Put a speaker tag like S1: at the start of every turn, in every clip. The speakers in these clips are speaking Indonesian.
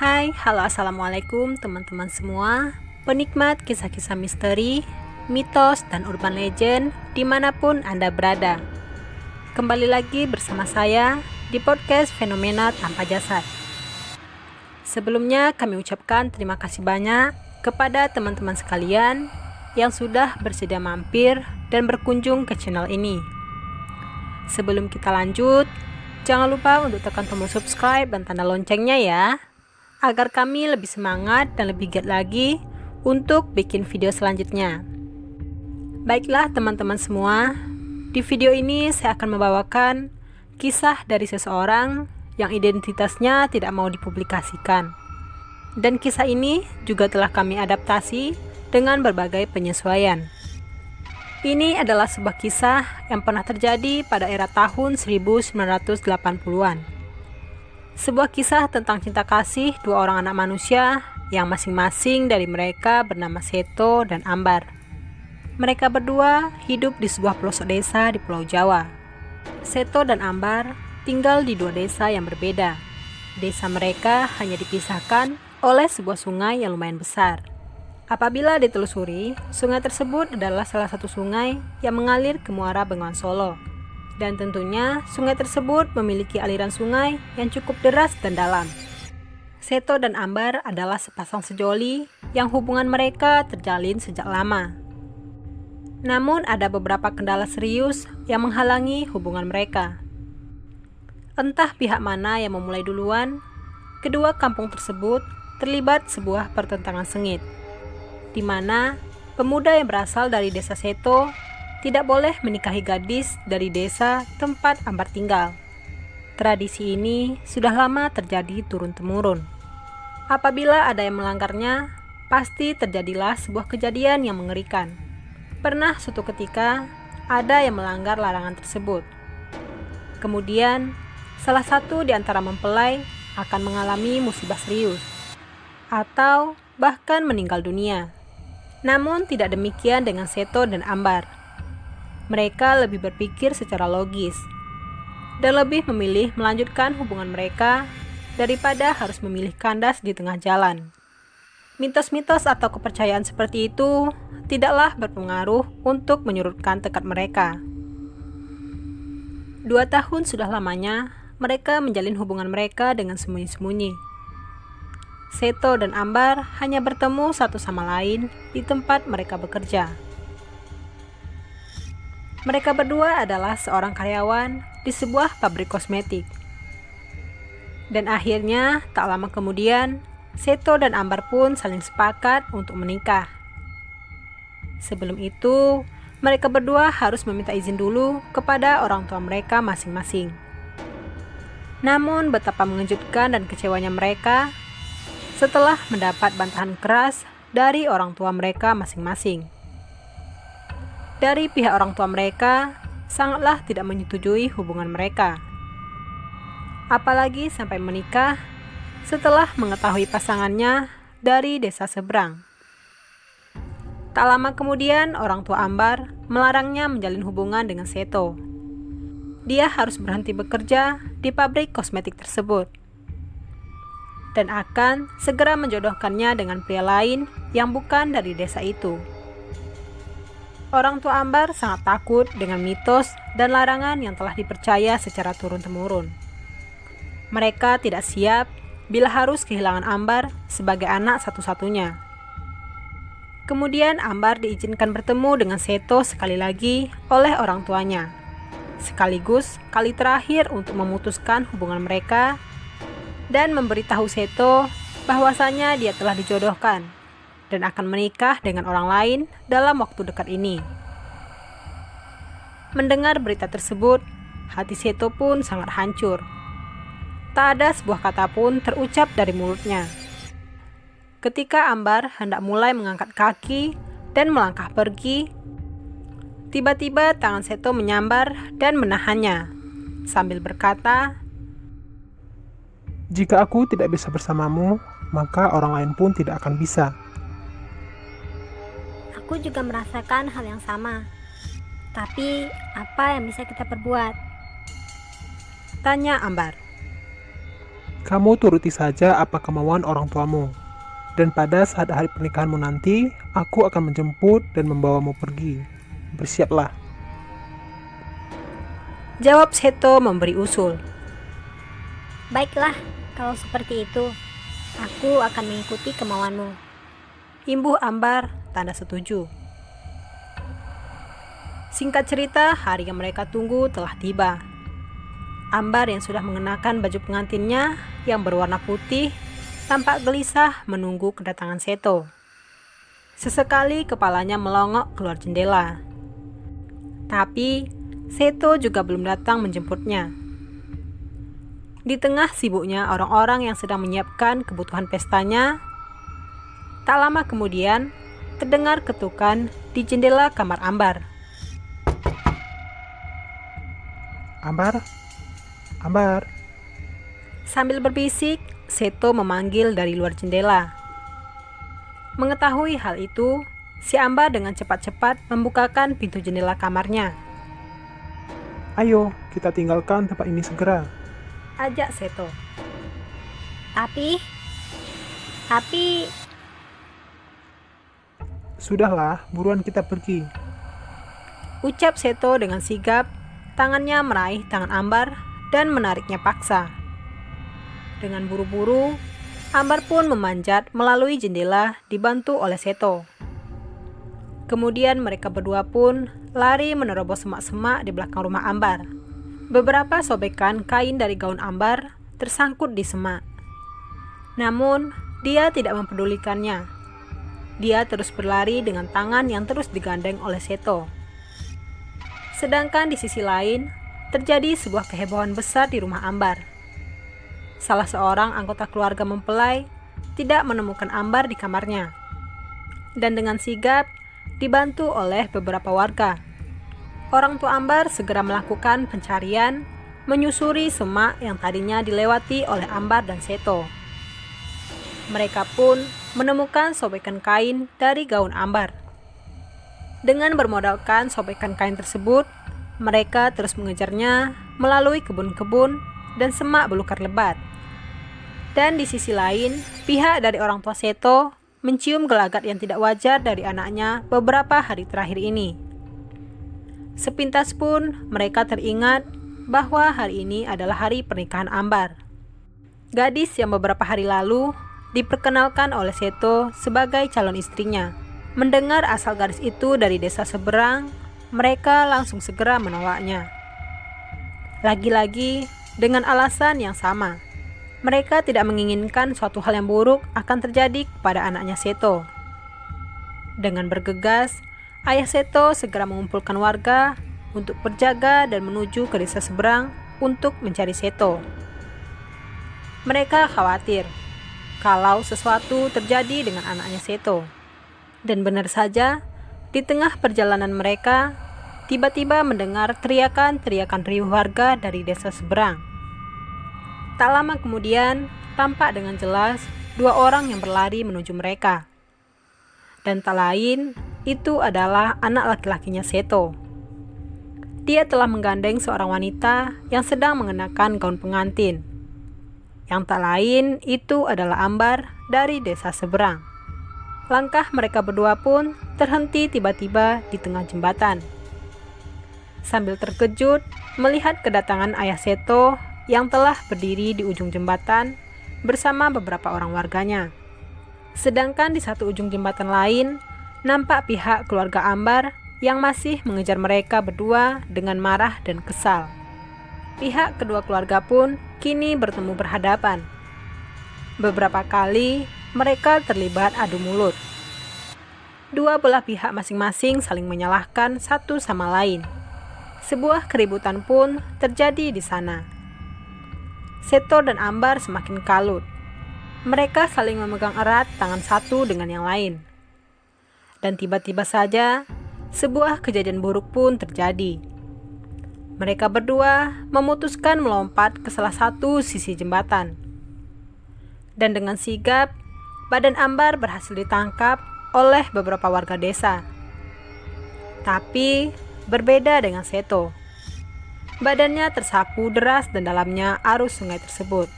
S1: Hai, halo assalamualaikum teman-teman semua, penikmat kisah-kisah misteri, mitos, dan urban legend dimanapun Anda berada. Kembali lagi bersama saya di podcast Fenomena Tanpa Jasad. Sebelumnya kami ucapkan terima kasih banyak kepada teman-teman sekalian yang sudah bersedia mampir dan berkunjung ke channel ini. Sebelum kita lanjut, jangan lupa untuk tekan tombol subscribe dan tanda loncengnya ya, agar kami lebih semangat dan lebih giat lagi untuk bikin video selanjutnya. Baiklah teman-teman semua, di video ini saya akan membawakan kisah dari seseorang yang identitasnya tidak mau dipublikasikan. Dan kisah ini juga telah kami adaptasi dengan berbagai penyesuaian. Ini adalah sebuah kisah yang pernah terjadi pada era tahun 1980-an. Sebuah kisah tentang cinta kasih dua orang anak manusia yang masing-masing dari mereka bernama Seto dan Ambar. Mereka berdua hidup di sebuah pelosok desa di Pulau Jawa. Seto dan Ambar tinggal di dua desa yang berbeda. Desa mereka hanya dipisahkan oleh sebuah sungai yang lumayan besar. Apabila ditelusuri, sungai tersebut adalah salah satu sungai yang mengalir ke muara Bengawan Solo. Dan tentunya sungai tersebut memiliki aliran sungai yang cukup deras dan dalam. Seto dan Ambar adalah sepasang sejoli yang hubungan mereka terjalin sejak lama. Namun ada beberapa kendala serius yang menghalangi hubungan mereka. Entah pihak mana yang memulai duluan, kedua kampung tersebut terlibat sebuah pertentangan sengit, di mana pemuda yang berasal dari desa Seto tidak boleh menikahi gadis dari desa tempat Ambar tinggal. Tradisi ini sudah lama terjadi turun-temurun. Apabila ada yang melanggarnya, pasti terjadilah sebuah kejadian yang mengerikan. Pernah suatu ketika, ada yang melanggar larangan tersebut. Kemudian, salah satu di antara mempelai akan mengalami musibah serius, atau bahkan meninggal dunia. Namun tidak demikian dengan Seto dan Ambar. Mereka lebih berpikir secara logis dan lebih memilih melanjutkan hubungan mereka daripada harus memilih kandas di tengah jalan. Mitos-mitos atau kepercayaan seperti itu tidaklah berpengaruh untuk menyurutkan tekad mereka. 2 tahun sudah lamanya mereka menjalin hubungan mereka dengan sembunyi-sembunyi. Seto dan Ambar hanya bertemu satu sama lain di tempat mereka bekerja. Mereka berdua adalah seorang karyawan di sebuah pabrik kosmetik. Dan akhirnya, tak lama kemudian, Seto dan Ambar pun saling sepakat untuk menikah. Sebelum itu, mereka berdua harus meminta izin dulu kepada orang tua mereka masing-masing. Namun betapa mengejutkan dan kecewanya mereka setelah mendapat bantahan keras dari orang tua mereka masing-masing. Dari pihak orang tua mereka, sangatlah tidak menyetujui hubungan mereka. Apalagi sampai menikah setelah mengetahui pasangannya dari desa seberang. Tak lama kemudian, orang tua Ambar melarangnya menjalin hubungan dengan Seto. Dia harus berhenti bekerja di pabrik kosmetik tersebut dan akan segera menjodohkannya dengan pria lain yang bukan dari desa itu. Orang tua Ambar sangat takut dengan mitos dan larangan yang telah dipercaya secara turun-temurun. Mereka tidak siap bila harus kehilangan Ambar sebagai anak satu-satunya. Kemudian Ambar diizinkan bertemu dengan Seto sekali lagi oleh orang tuanya, sekaligus kali terakhir untuk memutuskan hubungan mereka dan memberitahu Seto bahwasanya dia telah dijodohkan dan akan menikah dengan orang lain dalam waktu dekat ini. Mendengar berita tersebut, hati Seto pun sangat hancur. Tak ada sebuah kata pun terucap dari mulutnya. Ketika Ambar hendak mulai mengangkat kaki dan melangkah pergi, tiba-tiba tangan Seto menyambar dan menahannya, sambil berkata,
S2: "Jika aku tidak bisa bersamamu, maka orang lain pun tidak akan bisa."
S3: Aku juga merasakan hal yang sama. Tapi, apa yang bisa kita perbuat?
S1: Tanya Ambar.
S2: Kamu turuti saja apa kemauan orang tuamu. Dan pada saat hari pernikahanmu nanti, aku akan menjemput dan membawamu pergi. Bersiaplah.
S1: Jawab Seto memberi usul.
S3: Baiklah, kalau seperti itu, aku akan mengikuti kemauanmu.
S1: Imbuh Ambar tanda setuju. Singkat cerita, hari yang mereka tunggu telah tiba. Ambar yang sudah mengenakan baju pengantinnya yang berwarna putih tampak gelisah menunggu kedatangan Seto. Sesekali kepalanya melongok keluar jendela. Tapi Seto juga belum datang menjemputnya. Di tengah sibuknya orang-orang yang sedang menyiapkan kebutuhan pestanya, tak lama kemudian terdengar ketukan di jendela kamar Ambar.
S2: Ambar? Ambar?
S1: Sambil berbisik, Seto memanggil dari luar jendela. Mengetahui hal itu, si Ambar dengan cepat-cepat membukakan pintu jendela kamarnya.
S2: Ayo, kita tinggalkan tempat ini segera.
S1: Ajak Seto.
S3: Tapi...
S2: Sudahlah, buruan kita pergi.
S1: Ucap Seto dengan sigap, tangannya meraih tangan Ambar dan menariknya paksa. Dengan buru-buru, Ambar pun memanjat melalui jendela dibantu oleh Seto. Kemudian mereka berdua pun lari menerobos semak-semak di belakang rumah Ambar. Beberapa sobekan kain dari gaun Ambar tersangkut di semak. Namun, dia tidak mempedulikannya. Dia terus berlari dengan tangan yang terus digandeng oleh Seto. Sedangkan di sisi lain, terjadi sebuah kehebohan besar di rumah Ambar. Salah seorang anggota keluarga mempelai tidak menemukan Ambar di kamarnya. Dan dengan sigap, dibantu oleh beberapa warga, orang tua Ambar segera melakukan pencarian, menyusuri semak yang tadinya dilewati oleh Ambar dan Seto. Mereka pun menemukan sobekan kain dari gaun Ambar. Dengan bermodalkan sobekan kain tersebut, mereka terus mengejarnya melalui kebun-kebun dan semak belukar lebat. Dan di sisi lain, pihak dari orang tua Seto mencium gelagat yang tidak wajar dari anaknya beberapa hari terakhir ini. Sepintas pun mereka teringat bahwa hari ini adalah hari pernikahan Ambar. Gadis yang beberapa hari lalu diperkenalkan oleh Seto sebagai calon istrinya. Mendengar asal gadis itu dari desa seberang, mereka langsung segera menolaknya. Lagi-lagi dengan alasan yang sama. Mereka tidak menginginkan suatu hal yang buruk akan terjadi kepada anaknya Seto. Dengan bergegas, ayah Seto segera mengumpulkan warga untuk berjaga dan menuju ke desa seberang untuk mencari Seto. Mereka khawatir kalau sesuatu terjadi dengan anaknya Seto. Dan benar saja, di tengah perjalanan mereka, tiba-tiba mendengar teriakan-teriakan riuh warga dari desa seberang. Tak lama kemudian, tampak dengan jelas dua orang yang berlari menuju mereka. Dan tak lain, itu adalah anak laki-lakinya Seto. Dia telah menggandeng seorang wanita yang sedang mengenakan gaun pengantin. Yang tak lain, itu adalah Ambar dari desa seberang. Langkah mereka berdua pun terhenti tiba-tiba di tengah jembatan. Sambil terkejut melihat kedatangan ayah Seto yang telah berdiri di ujung jembatan bersama beberapa orang warganya. Sedangkan di satu ujung jembatan lain, nampak pihak keluarga Ambar yang masih mengejar mereka berdua dengan marah dan kesal. Pihak kedua keluarga pun kini bertemu berhadapan. Beberapa kali mereka terlibat adu mulut. Dua belah pihak masing-masing saling menyalahkan satu sama lain. Sebuah keributan pun terjadi di sana. Seto dan Ambar semakin kalut. Mereka saling memegang erat tangan satu dengan yang lain. Dan tiba-tiba saja, sebuah kejadian buruk pun terjadi. Mereka berdua memutuskan melompat ke salah satu sisi jembatan. Dan dengan sigap, badan Ambar berhasil ditangkap oleh beberapa warga desa. Tapi berbeda dengan Seto. Badannya tersapu deras dan dalamnya arus sungai tersebut.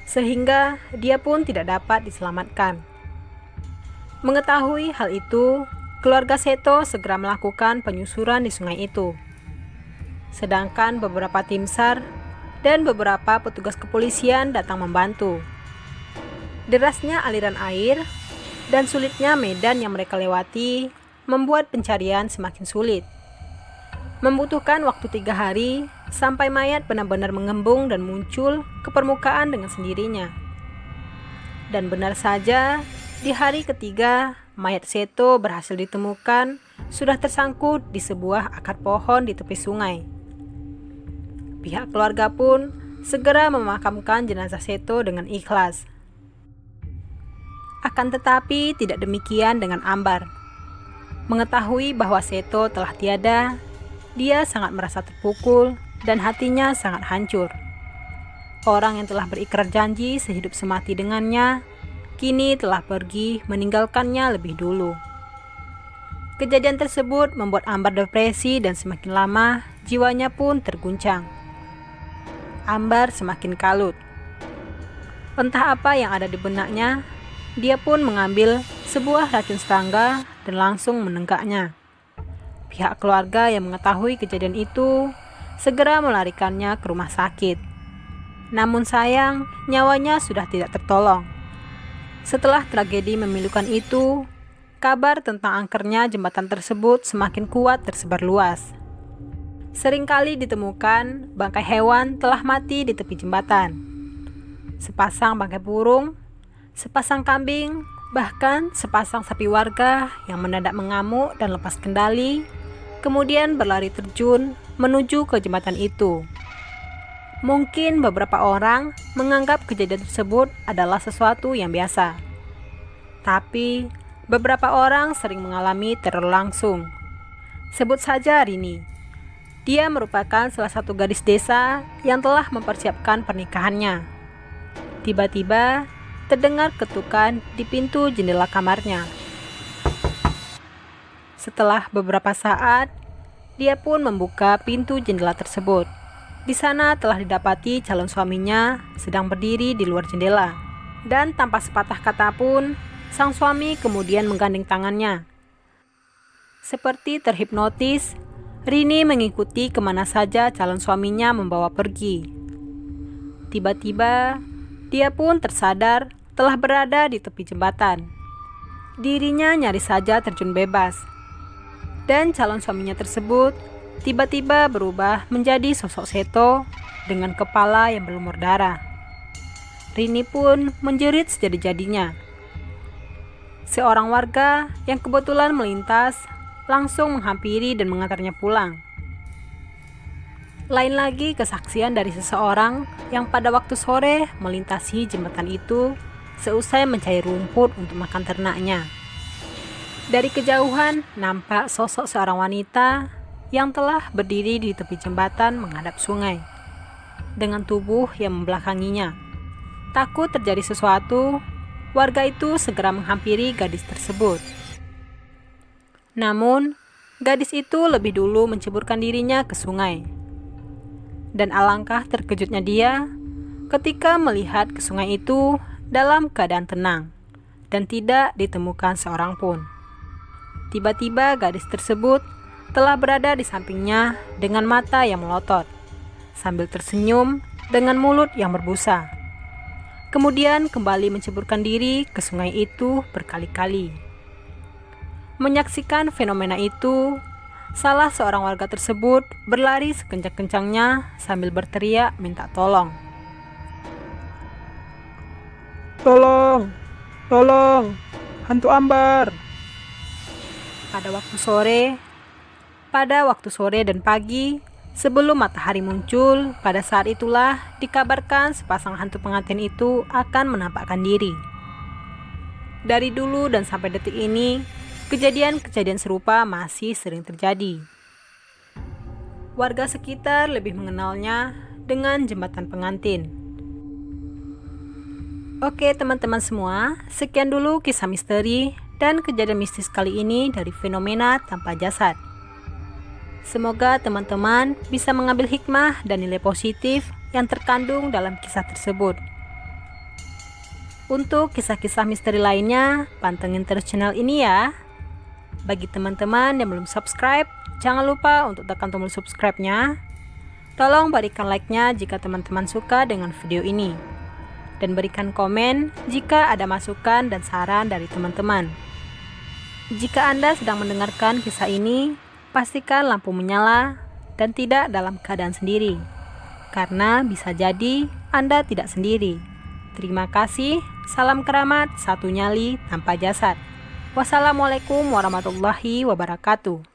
S1: sehingga dia pun tidak dapat diselamatkan. Mengetahui hal itu, keluarga Seto segera melakukan penyusuran di sungai itu. Sedangkan beberapa tim SAR dan beberapa petugas kepolisian datang membantu. Derasnya aliran air dan sulitnya medan yang mereka lewati membuat pencarian semakin sulit. Membutuhkan waktu 3 hari sampai mayat benar-benar mengembung dan muncul ke permukaan dengan sendirinya. Dan benar saja, di hari ketiga, mayat Seto berhasil ditemukan sudah tersangkut di sebuah akar pohon di tepi sungai. Pihak keluarga pun segera memakamkan jenazah Seto dengan ikhlas. Akan tetapi tidak demikian dengan Ambar. Mengetahui bahwa Seto telah tiada, dia sangat merasa terpukul dan hatinya sangat hancur. Orang yang telah berikrar janji sehidup semati dengannya, kini telah pergi meninggalkannya lebih dulu. Kejadian tersebut membuat Ambar depresi dan semakin lama jiwanya pun terguncang. Ambar semakin kalut. Entah apa yang ada di benaknya, dia pun mengambil sebuah racun serangga dan langsung menenggaknya. Pihak keluarga yang mengetahui kejadian itu segera melarikannya ke rumah sakit. Namun sayang, nyawanya sudah tidak tertolong. Setelah tragedi memilukan itu, kabar tentang angkernya jembatan tersebut semakin kuat tersebar luas. Seringkali ditemukan bangkai hewan telah mati di tepi jembatan. Sepasang bangkai burung, sepasang kambing, bahkan sepasang sapi warga yang mendadak mengamuk dan lepas kendali, kemudian berlari terjun menuju ke jembatan itu. Mungkin beberapa orang menganggap kejadian tersebut adalah sesuatu yang biasa. Tapi, beberapa orang sering mengalami teror langsung. Sebut saja Rini. Dia merupakan salah satu gadis desa yang telah mempersiapkan pernikahannya. Tiba-tiba, terdengar ketukan di pintu jendela kamarnya. Setelah beberapa saat, dia pun membuka pintu jendela tersebut. Di sana telah didapati calon suaminya sedang berdiri di luar jendela. Dan tanpa sepatah kata pun, sang suami kemudian menggandeng tangannya. Seperti terhipnotis, Rini mengikuti kemana saja calon suaminya membawa pergi. Tiba-tiba, dia pun tersadar telah berada di tepi jembatan. Dirinya nyaris saja terjun bebas. Dan calon suaminya tersebut tiba-tiba berubah menjadi sosok Seto dengan kepala yang berlumur darah. Rini pun menjerit sejadi-jadinya. Seorang warga yang kebetulan melintas langsung menghampiri dan mengantarnya pulang. Lain lagi kesaksian dari seseorang yang pada waktu sore melintasi jembatan itu seusai mencari rumput untuk makan ternaknya. Dari kejauhan nampak sosok seorang wanita yang telah berdiri di tepi jembatan menghadap sungai dengan tubuh yang membelakanginya. Takut terjadi sesuatu, warga itu segera menghampiri gadis tersebut. Namun, gadis itu lebih dulu menceburkan dirinya ke sungai. Dan alangkah terkejutnya dia ketika melihat ke sungai itu dalam keadaan tenang dan tidak ditemukan seorang pun. Tiba-tiba gadis tersebut telah berada di sampingnya dengan mata yang melotot, sambil tersenyum dengan mulut yang berbusa. Kemudian kembali menceburkan diri ke sungai itu berkali-kali. Menyaksikan fenomena itu, salah seorang warga tersebut berlari sekencang-kencangnya sambil berteriak minta tolong.
S2: Tolong! Tolong! Hantu Ambar!
S1: Pada waktu sore dan pagi, sebelum matahari muncul, pada saat itulah dikabarkan sepasang hantu pengantin itu akan menampakkan diri. Dari dulu dan sampai detik ini, kejadian-kejadian serupa masih sering terjadi. Warga sekitar lebih mengenalnya dengan jembatan pengantin. Oke teman-teman semua, sekian dulu kisah misteri dan kejadian mistis kali ini dari fenomena tanpa jasad. Semoga teman-teman bisa mengambil hikmah dan nilai positif yang terkandung dalam kisah tersebut. Untuk kisah-kisah misteri lainnya, pantengin terus channel ini ya. Bagi teman-teman yang belum subscribe, jangan lupa untuk tekan tombol subscribe-nya. Tolong berikan like-nya jika teman-teman suka dengan video ini. Dan berikan komen jika ada masukan dan saran dari teman-teman. Jika Anda sedang mendengarkan kisah ini, pastikan lampu menyala dan tidak dalam keadaan sendiri. Karena bisa jadi Anda tidak sendiri. Terima kasih. Salam keramat, satu nyali tanpa jasad. Wassalamualaikum warahmatullahi wabarakatuh.